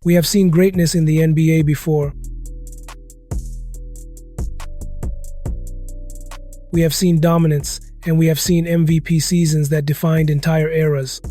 We have seen greatness in the NBA before. We have seen dominance, and we have seen MVP seasons that defined entire eras.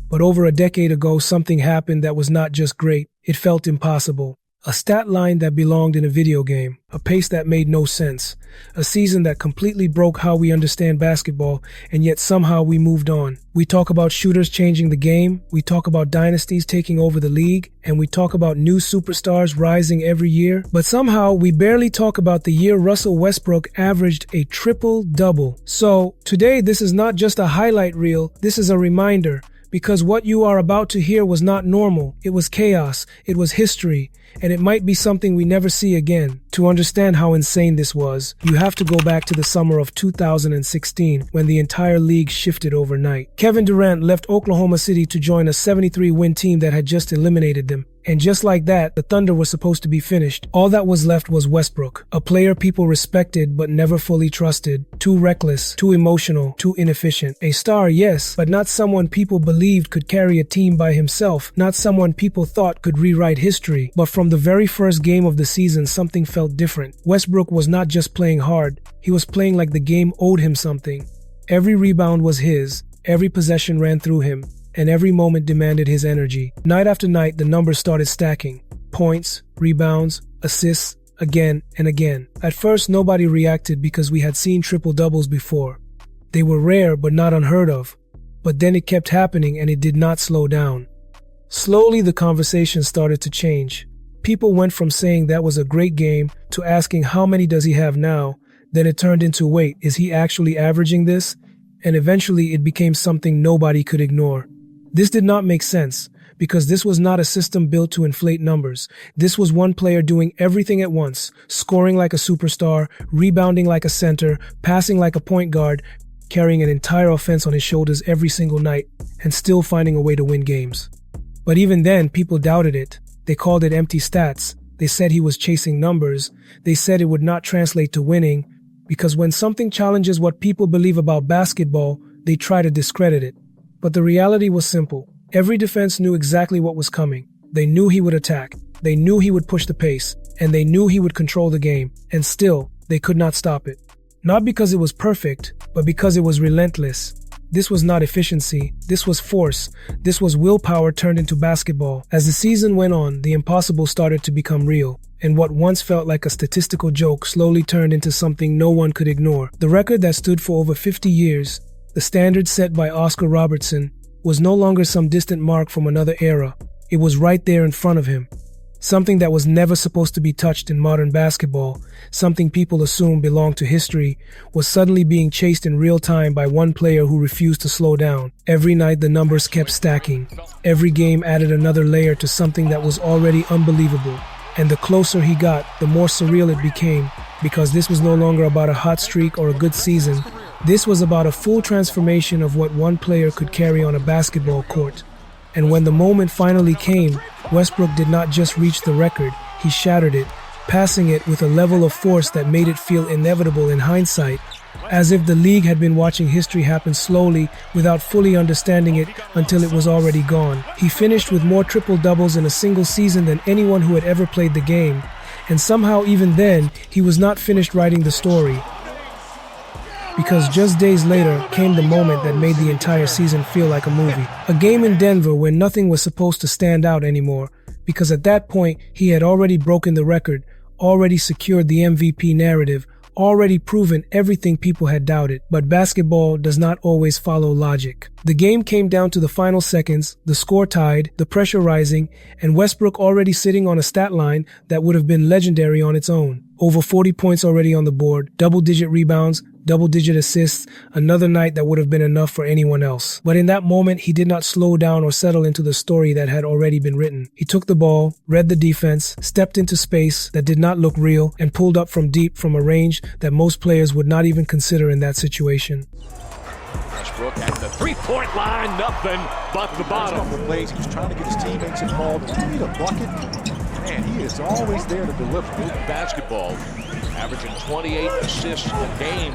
But over a decade ago, something happened that was not just great, it felt impossible. A stat line that belonged in a video game, a pace that made no sense, a season that completely broke how we understand basketball, and yet somehow we moved on. We talk about shooters changing the game, we talk about dynasties taking over the league, and we talk about new superstars rising every year, but somehow we barely talk about the year Russell Westbrook averaged a triple-double. So, today this is not just a highlight reel, this is a reminder. Because what you are about to hear was not normal, it was chaos, it was history, and it might be something we never see again. To understand how insane this was, you have to go back to the summer of 2016 when the entire league shifted overnight. Kevin Durant left Oklahoma City to join a 73-win team that had just eliminated them. And just like that, the Thunder was supposed to be finished. All that was left was Westbrook, a player people respected but never fully trusted, too reckless, too emotional, too inefficient. A star, yes, but not someone people believed could carry a team by himself, not someone people thought could rewrite history. But from the very first game of the season, something felt different. Westbrook was not just playing hard, he was playing like the game owed him something. Every rebound was his, every possession ran through him, and every moment demanded his energy. Night after night, the numbers started stacking. Points, rebounds, assists, again and again. At first, nobody reacted because we had seen triple-doubles before. They were rare but not unheard of. But then it kept happening and it did not slow down. Slowly, the conversation started to change. People went from saying that was a great game to asking how many does he have now. Then it turned into, wait, is he actually averaging this? And eventually it became something nobody could ignore. This did not make sense, because this was not a system built to inflate numbers. This was one player doing everything at once, scoring like a superstar, rebounding like a center, passing like a point guard, carrying an entire offense on his shoulders every single night, and still finding a way to win games. But even then, people doubted it. They called it empty stats. They said he was chasing numbers. They said it would not translate to winning, because when something challenges what people believe about basketball, they try to discredit it. But the reality was simple. Every defense knew exactly what was coming. They knew he would attack. They knew he would push the pace. And they knew he would control the game. And still, they could not stop it. Not because it was perfect, but because it was relentless. This was not efficiency. This was force. This was willpower turned into basketball. As the season went on, the impossible started to become real. And what once felt like a statistical joke slowly turned into something no one could ignore. The record that stood for over 50 years, the standard set by Oscar Robertson, was no longer some distant mark from another era. It was right there in front of him. Something that was never supposed to be touched in modern basketball, something people assumed belonged to history, was suddenly being chased in real time by one player who refused to slow down. Every night the numbers kept stacking. Every game added another layer to something that was already unbelievable. And the closer he got, the more surreal it became, because this was no longer about a hot streak or a good season. This was about a full transformation of what one player could carry on a basketball court. And when the moment finally came, Westbrook did not just reach the record, he shattered it, passing it with a level of force that made it feel inevitable in hindsight, as if the league had been watching history happen slowly without fully understanding it until it was already gone. He finished with more triple-doubles in a single season than anyone who had ever played the game, and somehow even then, he was not finished writing the story. Because just days later came the moment that made the entire season feel like a movie. A game in Denver where nothing was supposed to stand out anymore, because at that point he had already broken the record, already secured the MVP narrative, already proven everything people had doubted. But basketball does not always follow logic. The game came down to the final seconds, the score tied, the pressure rising, and Westbrook already sitting on a stat line that would have been legendary on its own. Over 40 points already on the board, double-digit rebounds, double-digit assists, another night that would have been enough for anyone else. But in that moment, he did not slow down or settle into the story that had already been written. He took the ball, read the defense, stepped into space that did not look real, and pulled up from deep from a range that most players would not even consider in that situation. Westbrook at the three-point line, nothing but the bottom. The plays, he was trying to get his teammates involved. If you need a bucket, man, he is always there to deliver. Basketball, averaging 28 assists a game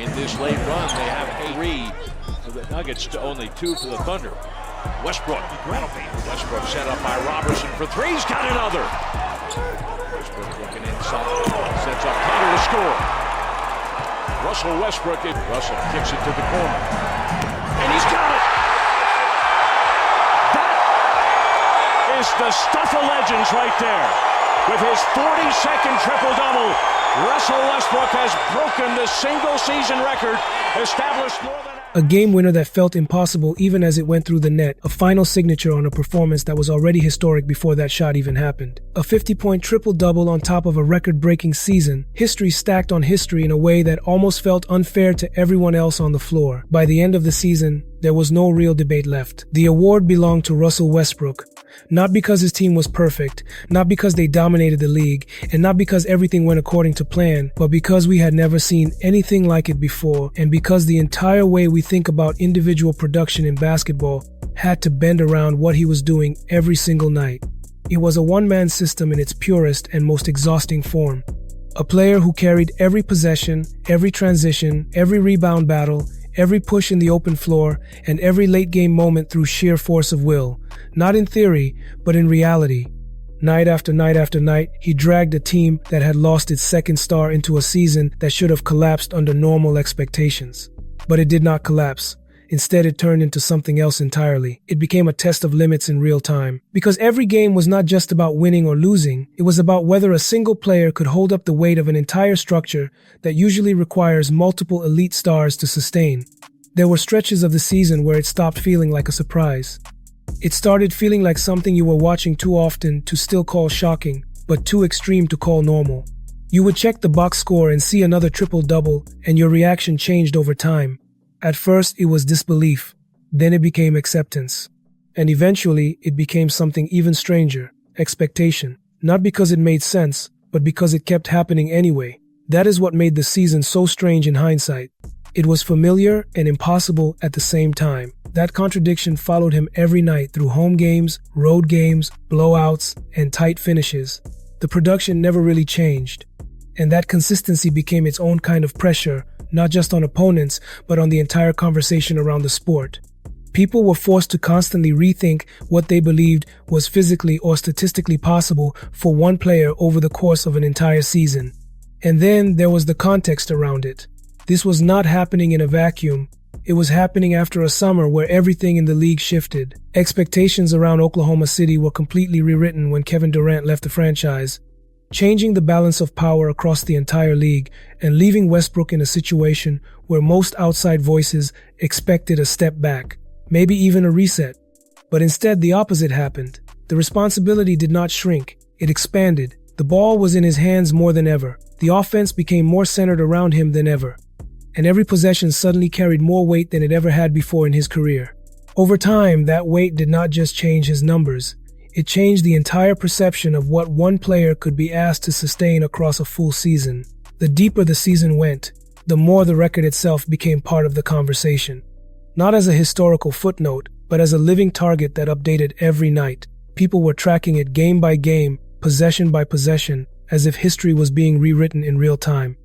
in this late run. They have a three. for the Nuggets to only 2 for the Thunder. Westbrook, Westbrook set up by Robertson for 3. He's got another. Westbrook looking inside, sets up Hunter to score. Russell Westbrook, Russell kicks it to the corner, and he's got it. That is the stuff of legends right there. With his 42nd triple-double, Russell Westbrook has broken the single-season record established more than a game winner that felt impossible even as it went through the net, a final signature on a performance that was already historic before that shot even happened. A 50-point triple-double on top of a record-breaking season, history stacked on history in a way that almost felt unfair to everyone else on the floor. By the end of the season, there was no real debate left. The award belonged to Russell Westbrook, not because his team was perfect, not because they dominated the league, and not because everything went according to plan, but because we had never seen anything like it before, and because the entire way we think about individual production in basketball had to bend around what he was doing every single night. It was a one-man system in its purest and most exhausting form. A player who carried every possession, every transition, every rebound battle, every push in the open floor, and every late-game moment through sheer force of will. Not in theory, but in reality. Night after night after night, he dragged a team that had lost its second star into a season that should have collapsed under normal expectations. But it did not collapse. Instead, it turned into something else entirely. It became a test of limits in real time. Because every game was not just about winning or losing, it was about whether a single player could hold up the weight of an entire structure that usually requires multiple elite stars to sustain. There were stretches of the season where it stopped feeling like a surprise. It started feeling like something you were watching too often to still call shocking, but too extreme to call normal. You would check the box score and see another triple-double, and your reaction changed over time. At first, it was disbelief. Then it became acceptance. And eventually, it became something even stranger, expectation. Not because it made sense, but because it kept happening anyway. That is what made the season so strange in hindsight. It was familiar and impossible at the same time. That contradiction followed him every night through home games, road games, blowouts, and tight finishes. The production never really changed. And that consistency became its own kind of pressure, not just on opponents, but on the entire conversation around the sport. People were forced to constantly rethink what they believed was physically or statistically possible for one player over the course of an entire season. And then there was the context around it. This was not happening in a vacuum. It was happening after a summer where everything in the league shifted. Expectations around Oklahoma City were completely rewritten when Kevin Durant left the franchise, changing the balance of power across the entire league and leaving Westbrook in a situation where most outside voices expected a step back, maybe even a reset. But instead, the opposite happened. The responsibility did not shrink, it expanded. The ball was in his hands more than ever. The offense became more centered around him than ever. And every possession suddenly carried more weight than it ever had before in his career. Over time, that weight did not just change his numbers. It changed the entire perception of what one player could be asked to sustain across a full season. The deeper the season went, the more the record itself became part of the conversation. Not as a historical footnote, but as a living target that updated every night. People were tracking it game by game, possession by possession, as if history was being rewritten in real time.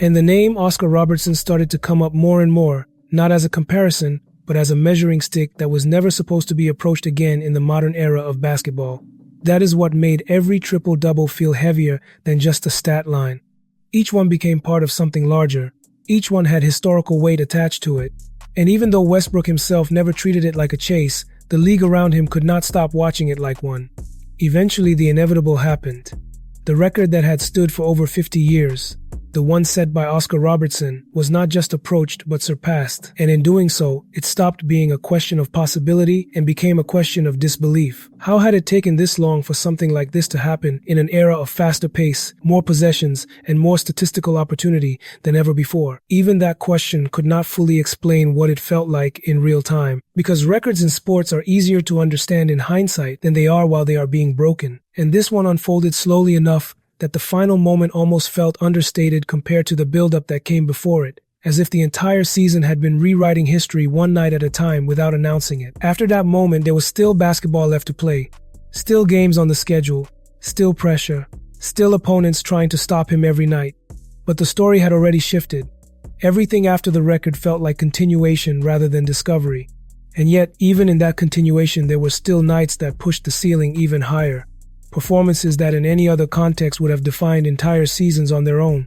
And the name Oscar Robertson started to come up more and more, not as a comparison, but as a measuring stick that was never supposed to be approached again in the modern era of basketball. That is what made every triple-double feel heavier than just a stat line. Each one became part of something larger. Each one had historical weight attached to it. And even though Westbrook himself never treated it like a chase, the league around him could not stop watching it like one. Eventually, the inevitable happened. The record that had stood for over 50 years, the one set by Oscar Robertson, was not just approached but surpassed, and in doing so, it stopped being a question of possibility and became a question of disbelief. How had it taken this long for something like this to happen in an era of faster pace, more possessions, and more statistical opportunity than ever before? Even that question could not fully explain what it felt like in real time, because records in sports are easier to understand in hindsight than they are while they are being broken. And this one unfolded slowly enough that the final moment almost felt understated compared to the build-up that came before it, as if the entire season had been rewriting history one night at a time without announcing it. After that moment, there was still basketball left to play, still games on the schedule, still pressure, still opponents trying to stop him every night. But the story had already shifted. Everything after the record felt like continuation rather than discovery. And yet, even in that continuation, there were still nights that pushed the ceiling even higher. Performances that in any other context would have defined entire seasons on their own.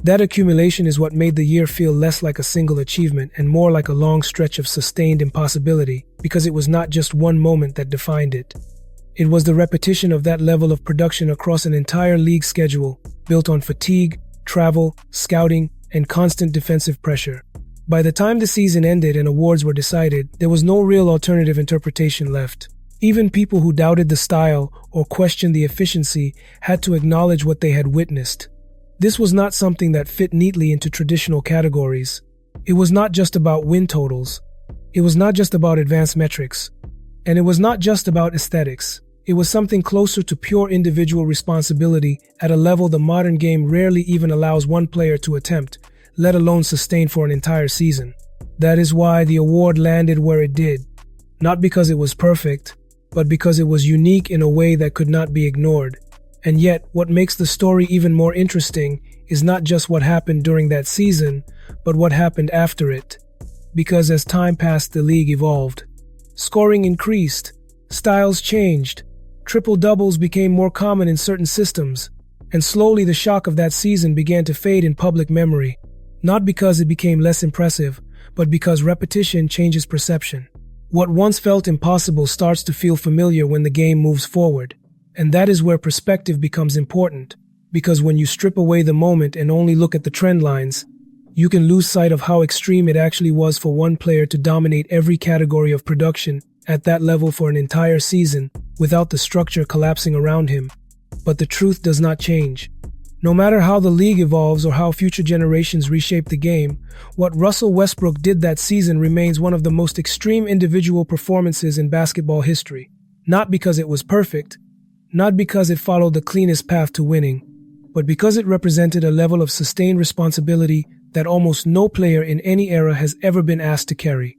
That accumulation is what made the year feel less like a single achievement and more like a long stretch of sustained impossibility, because it was not just one moment that defined it. It was the repetition of that level of production across an entire league schedule, built on fatigue, travel, scouting, and constant defensive pressure. By the time the season ended and awards were decided, there was no real alternative interpretation left. Even people who doubted the style or questioned the efficiency had to acknowledge what they had witnessed. This was not something that fit neatly into traditional categories. It was not just about win totals. It was not just about advanced metrics. And it was not just about aesthetics. It was something closer to pure individual responsibility at a level the modern game rarely even allows one player to attempt, let alone sustain for an entire season. That is why the award landed where it did. Not because it was perfect, but because it was unique in a way that could not be ignored. And yet, what makes the story even more interesting is not just what happened during that season, but what happened after it. Because as time passed, the league evolved. Scoring increased, styles changed, triple-doubles became more common in certain systems, and slowly the shock of that season began to fade in public memory. Not because it became less impressive, but because repetition changes perception. What once felt impossible starts to feel familiar when the game moves forward. And that is where perspective becomes important, because when you strip away the moment and only look at the trend lines, you can lose sight of how extreme it actually was for one player to dominate every category of production at that level for an entire season without the structure collapsing around him. But the truth does not change. No matter how the league evolves or how future generations reshape the game, what Russell Westbrook did that season remains one of the most extreme individual performances in basketball history. Not because it was perfect, not because it followed the cleanest path to winning, but because it represented a level of sustained responsibility that almost no player in any era has ever been asked to carry.